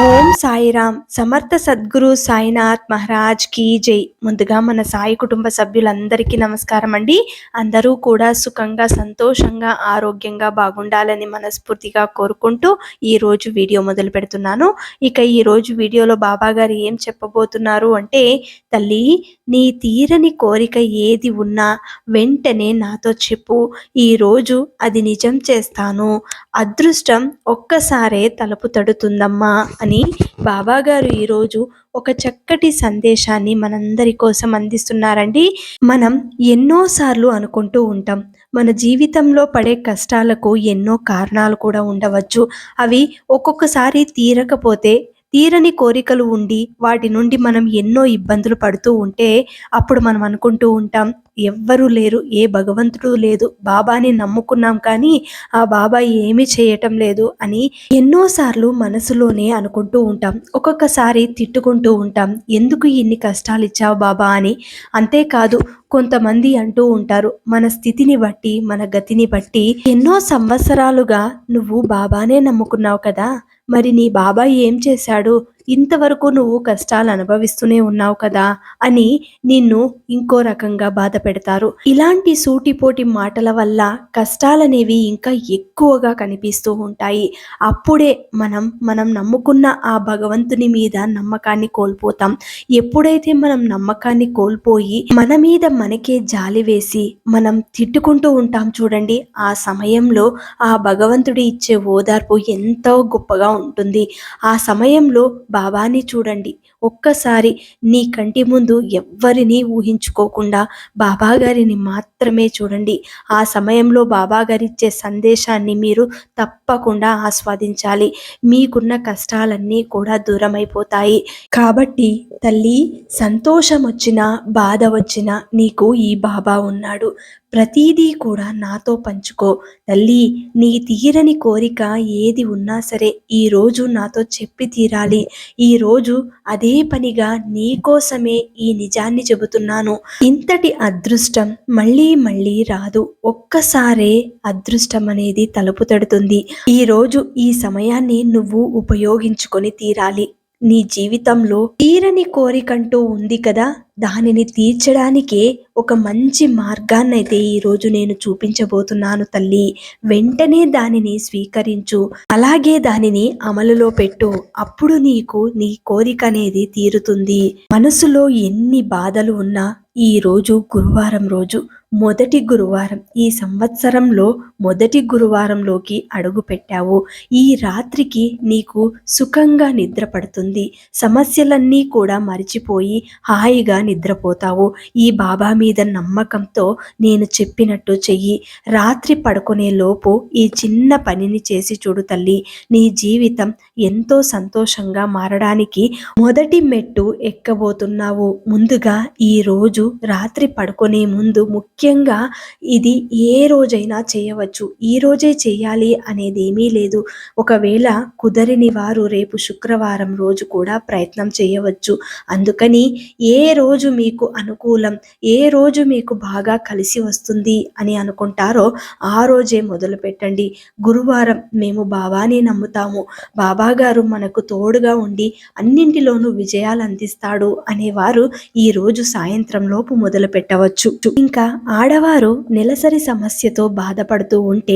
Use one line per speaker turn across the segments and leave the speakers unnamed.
ఓం సాయిరామ్. సమర్థ సద్గురు సాయినాథ్ మహారాజ్ కీ జై. ముందుగా మన సాయి కుటుంబ సభ్యులందరికీ నమస్కారం అండి. అందరూ కూడా సుఖంగా, సంతోషంగా, ఆరోగ్యంగా బాగుండాలని మనస్ఫూర్తిగా కోరుకుంటూ ఈరోజు వీడియో మొదలు పెడుతున్నాను. ఇక ఈరోజు వీడియోలో బాబా గారు ఏం చెప్పబోతున్నారు అంటే, తల్లి, నీ తీరని కోరిక ఏది ఉన్నా వెంటనే నాతో చెప్పు, ఈరోజు అది నిజం చేస్తాను. అదృష్టం ఒక్కసారే తలుపు తడుతుందమ్మా అని బాబాగారు ఈరోజు ఒక చక్కటి సందేశాన్ని మనందరి కోసం అందిస్తున్నారండి. మనం ఎన్నోసార్లు అనుకుంటూ ఉంటాం, మన జీవితంలో పడే కష్టాలకు ఎన్నో కారణాలు కూడా ఉండవచ్చు. అవి ఒక్కొక్కసారి తీరకపోతే, తీరని కోరికలు ఉండి వాటి నుండి మనం ఎన్నో ఇబ్బందులు పడుతూ ఉంటే అప్పుడు మనం అనుకుంటూ ఉంటాం, ఎవ్వరూ లేరు, ఏ భగవంతుడు లేదు, బాబాని నమ్ముకున్నాం కానీ ఆ బాబా ఏమీ చేయటం లేదు అని ఎన్నోసార్లు మనసులోనే అనుకుంటూ ఉంటాం. ఒక్కొక్కసారి తిట్టుకుంటూ ఉంటాం, ఎందుకు ఇన్ని కష్టాలు ఇచ్చావు బాబా అని. అంతేకాదు, కొంతమంది అంటూ ఉంటారు, మన స్థితిని బట్టి, మన గతిని బట్టి, ఎన్నో సంవత్సరాలుగా నువ్వు బాబానే నమ్ముకున్నావు కదా, మరి నీ బాబా ఏం చేశాడు, ఇంతవరకు నువ్వు కష్టాలు అనుభవిస్తూనే ఉన్నావు కదా అని నిన్ను ఇంకో రకంగా బాధ పెడతారు. ఇలాంటి సూటిపోటి మాటల వల్ల కష్టాలనేవి ఇంకా ఎక్కువగా కనిపిస్తూ ఉంటాయి. అప్పుడే మనం నమ్ముకున్న ఆ భగవంతుని మీద నమ్మకాన్ని కోల్పోతాం. ఎప్పుడైతే మనం నమ్మకాన్ని కోల్పోయి మన మీద మనకే జాలి వేసి మనం తిట్టుకుంటూ ఉంటాం చూడండి, ఆ సమయంలో ఆ భగవంతుడు ఇచ్చే ఓదార్పు ఎంతో గొప్పగా ఉంటుంది. ఆ సమయంలో బాబాని చూడండి, ఒక్కసారి నీ కంటి ముందు ఎవ్వరిని ఊహించుకోకుండా బాబా గారిని మాత్రమే చూడండి. ఆ సమయంలో బాబా గారు ఇచ్చే సందేశాన్ని మీరు తప్పకుండా ఆస్వాదించాలి. మీకున్న కష్టాలన్నీ కూడా దూరమైపోతాయి. కాబట్టి తల్లి, సంతోషం వచ్చినా బాధ వచ్చినా నీకు ఈ బాబా ఉన్నాడు. ప్రతిదీ కూడా నాతో పంచుకో తల్లి. నీ తీరని కోరిక ఏది ఉన్నా సరే ఈరోజు నాతో చెప్పి తీరాలి. ఈరోజు అదే పనిగా నీ కోసమే ఈ నిజాన్ని చెబుతున్నాను. ఇంతటి అదృష్టం మళ్ళీ మళ్ళీ రాదు. ఒక్కసారే అదృష్టం అనేది తలుపు తడుతుంది. ఈరోజు ఈ సమయాన్ని నువ్వు ఉపయోగించుకొని తీరాలి. నీ జీవితంలో తీరని కోరికంటూ ఉంది కదా, దానిని తీర్చడానికే ఒక మంచి మార్గాన్నైతే ఈరోజు నేను చూపించబోతున్నాను తల్లి. వెంటనే దానిని స్వీకరించు, అలాగే దానిని అమలులో పెట్టు. అప్పుడు నీకు నీ కోరిక అనేది తీరుతుంది. మనసులో ఎన్ని బాధలు ఉన్నా ఈ రోజు గురువారం రోజు, మొదటి గురువారం, ఈ సంవత్సరంలో మొదటి గురువారంలోకి అడుగు పెట్టావు. ఈ రాత్రికి నీకు సుఖంగా నిద్ర పడుతుంది. సమస్యలన్నీ కూడా మరిచిపోయి హాయిగా నిద్రపోతావు. ఈ బాబా మీద నమ్మకంతో నేను చెప్పినట్టు చెయ్యి. రాత్రి పడుకునే లోపు ఈ చిన్న పనిని చేసి చూడు తల్లి. నీ జీవితం ఎంతో సంతోషంగా మారడానికి మొదటి మెట్టు ఎక్కబోతున్నావు. ముందుగా ఈ రోజు రాత్రి పడుకునే ముందు, ముఖ్యంగా ఇది ఏ రోజైనా చేయవచ్చు, ఈ రోజే చేయాలి అనేది ఏమీ లేదు. ఒకవేళ కుదరని వారు రేపు శుక్రవారం రోజు కూడా ప్రయత్నం చేయవచ్చు. అందుకని ఏ రోజు మీకు అనుకూలం, ఏ రోజు మీకు బాగా కలిసి వస్తుంది అని అనుకుంటారో ఆ రోజే మొదలు పెట్టండి. గురువారం మేము బాబాని నమ్ముతాము, బాబా గారు మనకు తోడుగా ఉండి అన్నింటిలోనూ విజయాలు అందిస్తాడు అనేవారు ఈ రోజు సాయంత్రం లోపు మొదలు పెట్టవచ్చు. ఇంకా ఆడవారు నెలసరి సమస్యతో బాధపడుతూ ఉంటే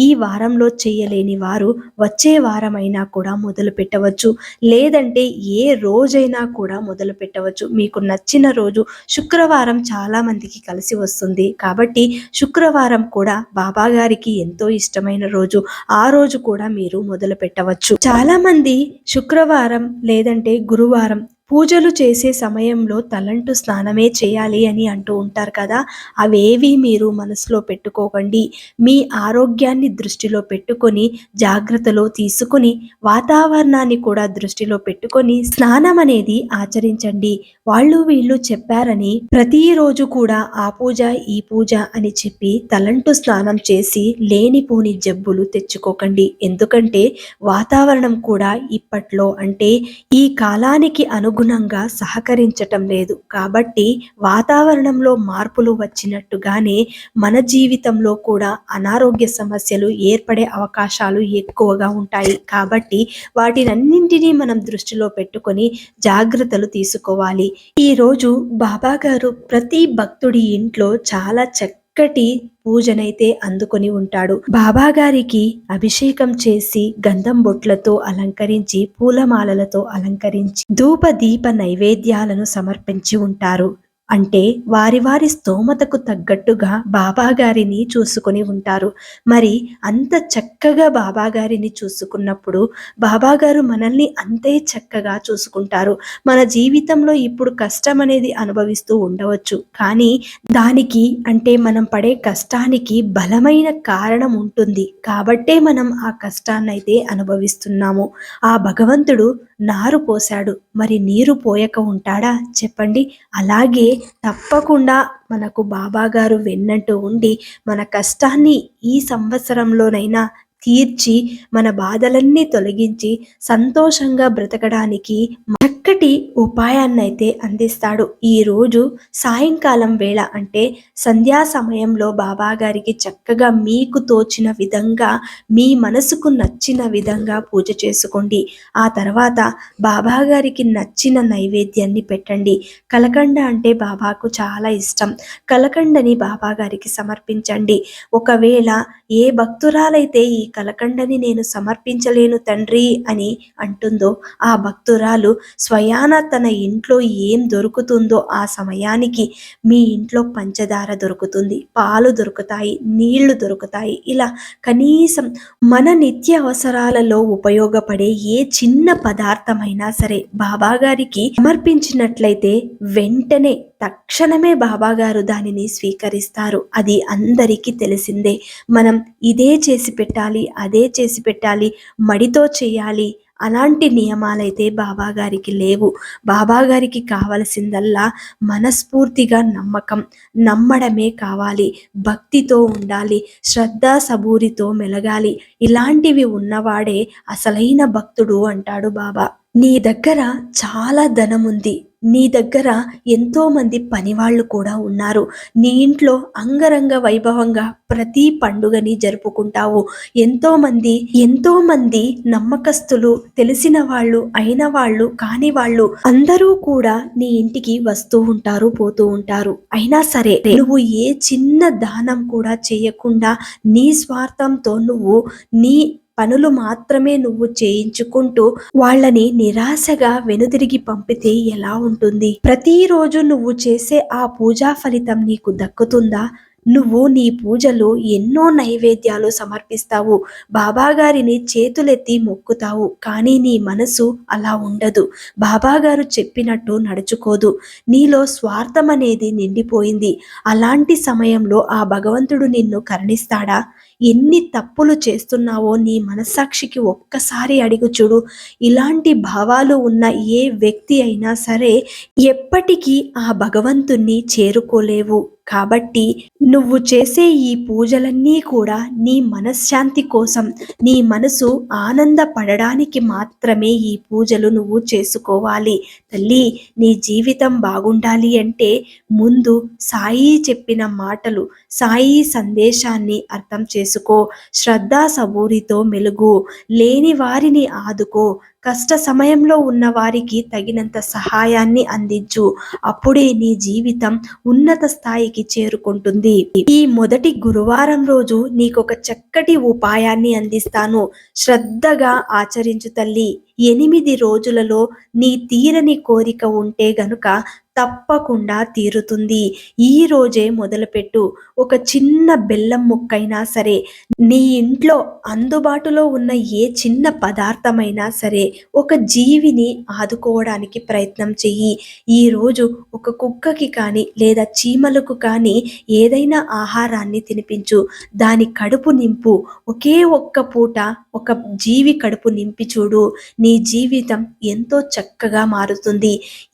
ఈ వారంలో చేయలేని వారు వచ్చే వారమైనా కూడా మొదలు పెట్టవచ్చు. లేదంటే ఏ రోజైనా కూడా మొదలు పెట్టవచ్చు. మీకు నచ్చిన రోజు శుక్రవారం చాలా మందికి కలిసి వస్తుంది కాబట్టి శుక్రవారం కూడా బాబా గారికి ఎంతో ఇష్టమైన రోజు. ఆ రోజు కూడా మీరు మొదలు పెట్టవచ్చు. చాలా మంది శుక్రవారం లేదంటే గురువారం పూజలు చేసే సమయంలో తలంటు స్నానమే చేయాలి అని అంటూ ఉంటారు కదా, అవేవి మీరు మనసులో పెట్టుకోకండి. మీ ఆరోగ్యాన్ని దృష్టిలో పెట్టుకొని, జాగ్రత్తలో తీసుకుని, వాతావరణాన్ని కూడా దృష్టిలో పెట్టుకొని స్నానం అనేది ఆచరించండి. వాళ్ళు వీళ్ళు చెప్పారని ప్రతిరోజు కూడా ఆ పూజ ఈ పూజ అని చెప్పి తలంటు స్నానం చేసి లేనిపోని జబ్బులు తెచ్చుకోకండి. ఎందుకంటే వాతావరణం కూడా ఇప్పట్లో, అంటే ఈ కాలానికి అనుగుణంగా అనుగుణంగా సహకరించటం లేదు. కాబట్టి వాతావరణంలో మార్పులు వచ్చినట్టుగానే మన జీవితంలో కూడా అనారోగ్య సమస్యలు ఏర్పడే అవకాశాలు ఎక్కువగా ఉంటాయి. కాబట్టి వాటినన్నింటినీ మనం దృష్టిలో పెట్టుకొని జాగ్రత్తలు తీసుకోవాలి. ఈరోజు బాబా గారు ప్రతి భక్తుడి ఇంట్లో చాలా చక్కటి పూజనైతే అందుకొని ఉంటాడు. బాబా గారికి అభిషేకం చేసి గంధం బొట్లతో అలంకరించి పూలమాలలతో అలంకరించి ధూప దీప నైవేద్యాలను సమర్పించి ఉంటారు. అంటే వారి వారి స్తోమతకు తగ్గట్టుగా బాబా గారిని చూసుకొని ఉంటారు. మరి అంత చక్కగా బాబా గారిని చూసుకున్నప్పుడు బాబా గారు మనల్ని అంతే చక్కగా చూసుకుంటారు. మన జీవితంలో ఇప్పుడు కష్టం అనేది అనుభవిస్తూ ఉండవచ్చు, కానీ దానికి అంటే మనం పడే కష్టానికి బలమైన కారణం ఉంటుంది. కాబట్టే మనం ఆ కష్టాన్నైతే అనుభవిస్తున్నాము. ఆ భగవంతుడు నారు పోశాడు, మరి నీరు పోయక ఉంటాడా చెప్పండి? అలాగే తప్పకుండా మనకు బాబా గారు వెన్నంటూ ఉండి మన కష్టాన్ని ఈ సంవత్సరంలోనైనా తీర్చి మన బాధలన్నీ తొలగించి సంతోషంగా బ్రతకడానికి చక్కటి ఉపాయాన్నైతే అందిస్తాడు. ఈరోజు సాయంకాలం వేళ అంటే సంధ్యా సమయంలో బాబా గారికి చక్కగా మీకు తోచిన విధంగా మీ మనసుకు నచ్చిన విధంగా పూజ చేసుకోండి. ఆ తర్వాత బాబా గారికి నచ్చిన నైవేద్యాన్ని పెట్టండి. కలకండ అంటే బాబాకు చాలా ఇష్టం. కలకండని బాబా గారికి సమర్పించండి. ఒకవేళ ఏ భక్తురాలైతే ఈ కలకండని నేను సమర్పించలేను తండ్రి అని అంటుందో ఆ భక్తురాలు స్వయాన తన ఇంట్లో ఏం దొరుకుతుందో ఆ సమయానికి మీ ఇంట్లో పంచదార దొరుకుతుంది, పాలు దొరుకుతాయి, నీళ్లు దొరుకుతాయి. ఇలా కనీసం మన నిత్య అవసరాలలో ఉపయోగపడే ఏ చిన్న పదార్థమైనా సరే బాబా గారికి సమర్పించినట్లయితే వెంటనే తక్షణమే బాబా గారు దానిని స్వీకరిస్తారు. అది అందరికీ తెలిసిందే. మనం ఇదే చేసి పెట్టాలి, అదే చేసి పెట్టాలి, మడితో చేయాలి అలాంటి నియమాలైతే బాబా గారికి లేవు. బాబా గారికి కావలసిందల్లా మనస్ఫూర్తిగా నమ్మడమే కావాలి. భక్తితో ఉండాలి, శ్రద్ధ సబూరితో మెలగాలి. ఇలాంటివి ఉన్నవాడే అసలైన భక్తుడు అంటాడు బాబా. నీ దగ్గర చాలా ధనం ఉంది, నీ దగ్గర ఎంతో మంది పనివాళ్ళు కూడా ఉన్నారు, నీ ఇంట్లో అంగరంగ వైభవంగా ప్రతి పండుగని జరుపుకుంటావు, ఎంతో మంది నమ్మకస్తులు, తెలిసిన వాళ్ళు, అయిన వాళ్ళు, కాని వాళ్ళు అందరూ కూడా నీ ఇంటికి వస్తూ ఉంటారు, పోతూ ఉంటారు. అయినా సరే నువ్వు ఏ చిన్న దానం కూడా చేయకుండా నీ స్వార్థంతో నువ్వు నీ పనులు మాత్రమే నువ్వు చేయించుకుంటూ వాళ్ళని నిరాశగా వెనుదిరిగి పంపితే ఎలా ఉంటుంది? ప్రతిరోజు నువ్వు చేసే ఆ పూజా ఫలితం నీకు దక్కుతుందా? నువ్వు నీ పూజలో ఎన్నో నైవేద్యాలు సమర్పిస్తావు, బాబా గారిని చేతులెత్తి మొక్కుతావు, కానీ నీ మనసు అలా ఉండదు. బాబా గారు చెప్పినట్టు నడుచుకోదు. నీలో స్వార్థం అనేది నిండిపోయింది. అలాంటి సమయంలో ఆ భగవంతుడు నిన్ను కరుణిస్తాడా? ఎన్ని తప్పులు చేస్తున్నావో నీ మనస్సాక్షికి ఒక్కసారి అడిగి చూడు. ఇలాంటి భావాలు ఉన్న ఏ వ్యక్తి అయినా సరే ఎప్పటికీ ఆ భగవంతుణ్ణి చేరుకోలేవు. కాబట్టి నువ్వు చేసే ఈ పూజలన్నీ కూడా నీ మనశ్శాంతి కోసం, నీ మనసు ఆనందపడడానికి మాత్రమే ఈ పూజలు నువ్వు చేసుకోవాలి. తల్లి, నీ జీవితం బాగుండాలి అంటే ముందు సాయి చెప్పిన మాటలు, సాయి సందేశాన్ని అర్థం చేసుకో. శ్రద్ధా సబూరితో మెలుగు, లేని వారిని ఆదుకో, కష్ట సమయంలో ఉన్న వారికి తగినంత సహాయాన్ని అందించు. అప్పుడే నీ జీవితం ఉన్నత స్థాయికి చేరుకుంటుంది. ఈ మొదటి గురువారం రోజు నీకొక చక్కటి ఉపాయాన్ని అందిస్తాను. శ్రద్ధగా ఆచరించు తల్లి. 8 రోజులలో నీ తీరని కోరిక ఉంటే గనుక తప్పకుండా తీరుతుంది. ఈ రోజే మొదలుపెట్టు. ఒక చిన్న బెల్లం ముక్కైనా సరే, నీ ఇంట్లో అందుబాటులో ఉన్న ఏ చిన్న పదార్థమైనా సరే ఒక జీవిని ఆదుకోవడానికి ప్రయత్నం చెయ్యి. ఈరోజు ఒక కుక్కకి కానీ లేదా చీమలకు కానీ ఏదైనా ఆహారాన్ని తినిపించు. దాని కడుపు నింపు. ఒకే ఒక్క పూట ఒక జీవి కడుపు నింపి చూడు. నీ నీ జీవితం ఎంతో చక్కగా మారుతుంది.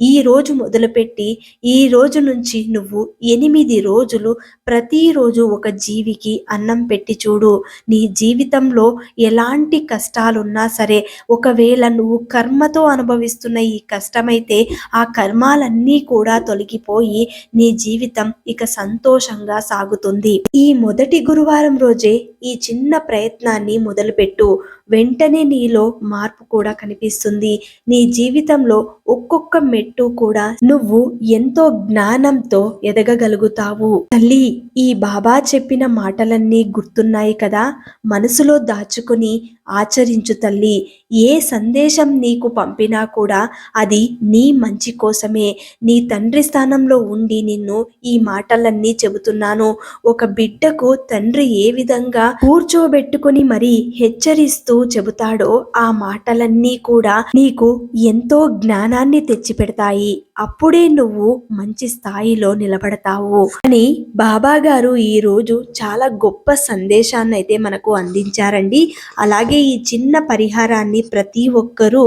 ఈ రోజు మొదలుపెట్టి ఈ రోజు నుంచి నువ్వు 8 రోజులు ప్రతిరోజు ఒక జీవికి అన్నం పెట్టి చూడు. నీ జీవితంలో ఎలాంటి కష్టాలున్నా సరే, ఒకవేళ నువ్వు కర్మతో అనుభవిస్తున్న ఈ కష్టమైతే ఆ కర్మాలన్నీ కూడా తొలగిపోయి నీ జీవితం ఇక సంతోషంగా సాగుతుంది. ఈ మొదటి గురువారం రోజే ఈ చిన్న ప్రయత్నాన్ని మొదలుపెట్టు. వెంటనే నీలో మార్పు కూడా కనిపిస్తుంది. నీ జీవితంలో ఒక్కొక్క మెట్టు కూడా నువ్వు ఎంతో జ్ఞానంతో ఎదగగలుగుతావు. తల్లి, ఈ బాబా చెప్పిన మాటలన్నీ గుర్తున్నాయి కదా? మనసులో దాచుకుని ఆచరించు తల్లి. ఏ సందేశం నీకు పంపినా కూడా అది నీ మంచి కోసమే. నీ తండ్రి స్థానంలో ఉండి నిన్ను ఈ మాటలన్నీ చెబుతున్నాను. ఒక బిడ్డకు తండ్రి ఏ విధంగా కూర్చోబెట్టుకుని మరీ హెచ్చరిస్తూ చెబుతాడో ఆ మాటలన్నీ కూడా నీకు ఎంతో జ్ఞానాన్ని తెచ్చిపెడతాయి. అప్పుడే నువ్వు మంచి స్థాయిలో నిలబడతావు అని బాబా గారు ఈ రోజు చాలా గొప్ప సందేశాన్ని అయితే మనకు అందించారండి. అలాగే ఈ చిన్న పరిహారాన్ని ప్రతి ఒక్కరూ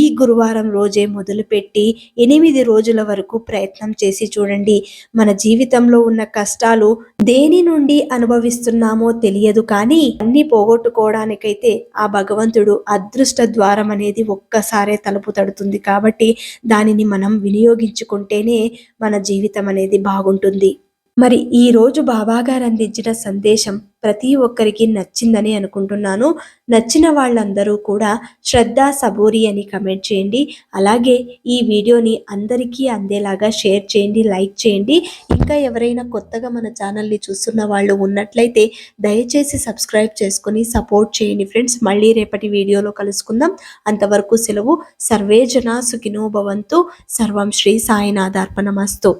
ఈ గురువారం రోజే మొదలుపెట్టి 8 రోజుల వరకు ప్రయత్నం చేసి చూడండి. మన జీవితంలో ఉన్న కష్టాలు దేని నుండి అనుభవిస్తున్నామో తెలియదు, కానీ అన్ని పోగొట్టుకోవడానికైతే ఆ భగవంతుడు అదృష్ట ద్వారం అనేది ఒక్కసారే తలుపు తడుతుంది. కాబట్టి దానిని మనం వినియోగించుకుంటేనే మన జీవితం అనేది బాగుంటుంది. మరి ఈ రోజు బాబాగారు అందించిన సందేశం ప్రతి ఒక్కరికి నచ్చిందని అనుకుంటున్నాను. నచ్చిన వాళ్ళందరూ కూడా శ్రద్ధ సబూరి అని కమెంట్ చేయండి. అలాగే ఈ వీడియోని అందరికీ అందేలాగా షేర్ చేయండి, లైక్ చేయండి. ఇంకా ఎవరైనా కొత్తగా మన ఛానల్ని చూస్తున్న వాళ్ళు ఉన్నట్లయితే దయచేసి సబ్స్క్రైబ్ చేసుకొని సపోర్ట్ చేయండి ఫ్రెండ్స్. మళ్ళీ రేపటి వీడియోలో కలుసుకుందాం. అంతవరకు సెలవు. సర్వే జనా సుఖినో భవంతు. సర్వం శ్రీ సాయినాథార్పణమస్తు.